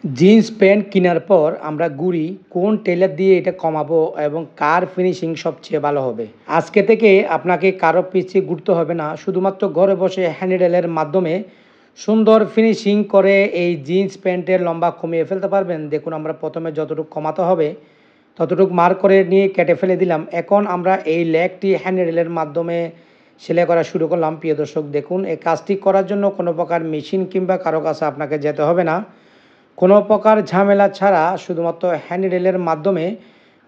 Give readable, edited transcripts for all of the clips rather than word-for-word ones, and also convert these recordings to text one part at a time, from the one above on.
Jeans pant কেনার পর আমরা ঘুরি কোন টেলার দিয়ে এটা কমাবো এবং কার ফিনিশিং সবচেয়ে ভালো হবে। আজকে থেকে আপনাকে কারো পিছিয়ে ঘুরতে হবে না, শুধুমাত্র ঘরে বসে হ্যান্ডেলের মাধ্যমে সুন্দর ফিনিশিং করে এই জিন্স প্যান্টের লম্বা কমিয়ে ফেলতে পারবেন। দেখুন, আমরা প্রথমে যতটুকু কমাতে হবে ততটুকু মার্ক করে নিয়ে কেটে ফেলে দিলাম। এখন আমরা এই লেগটি হ্যান্ডেলের মাধ্যমে সেলাই করা শুরু করলাম। প্রিয় দর্শক, দেখুন, এই কাজটি করার জন্য কোনো প্রকার মেশিন কিংবা কারো কাছে আপনাকে যেতে হবে না। কোনো প্রকার ঝামেলা ছাড়া শুধুমাত্র হ্যান্ডেলের মাধ্যমে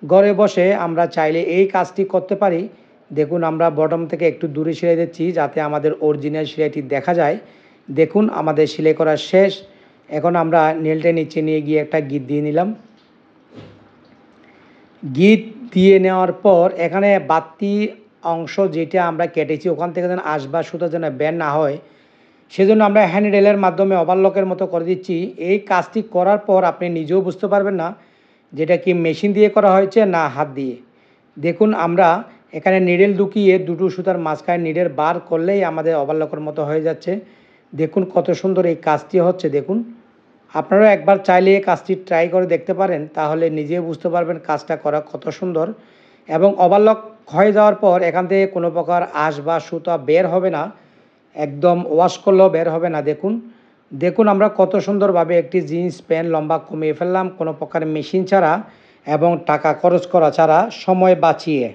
ঘরে বসে আমরা চাইলে এই কাজটি করতে পারি। দেখুন, আমরা বটম থেকে একটু দূরে সেলাই দিচ্ছি যাতে আমাদের অরিজিনাল সেলাইটি দেখা যায়। দেখুন, আমাদের সেলাই করা শেষ। এখন আমরা নেলটা নিচে নিয়ে গিয়ে একটা গিট দিয়ে নিলাম। গিট দিয়ে নেওয়ার পর এখানে বাড়তি অংশ যেটা আমরা কেটেছি ওখান থেকে যেন আসবা সুতা যেন বের না হয়, সেজন্য আমরা হ্যান্ডেলের মাধ্যমে ওভারলকের মতো করে দিচ্ছি। এই কাজটি করার পর আপনি নিজেও বুঝতে পারবেন না যেটা কি মেশিন দিয়ে করা হয়েছে না হাত দিয়ে। দেখুন, আমরা এখানে নিডেল ঢুকিয়ে দুটো সুতার মাঝখানে নিডেল বার করলেই আমাদের ওভারলকের মতো হয়ে যাচ্ছে। দেখুন কত সুন্দর এই কাজটি হচ্ছে। দেখুন, আপনারাও একবার চাইলে এই কাজটি ট্রাই করে দেখতে পারেন, তাহলে নিজেও বুঝতে পারবেন কাজটা করা কত সুন্দর। এবং ওভারলক হয়ে যাওয়ার পর এখান থেকে কোনো প্রকার আঁশ বা সুতা বের হবে না, একদম ওয়াশ করলেও বের হবে না। দেখুন দেখুন আমরা কত সুন্দরভাবে একটি জিন্স প্যান্ট লম্বা কমিয়ে ফেললাম কোনো প্রকার মেশিন ছাড়া এবং টাকা খরচ করা ছাড়া, সময় বাঁচিয়ে।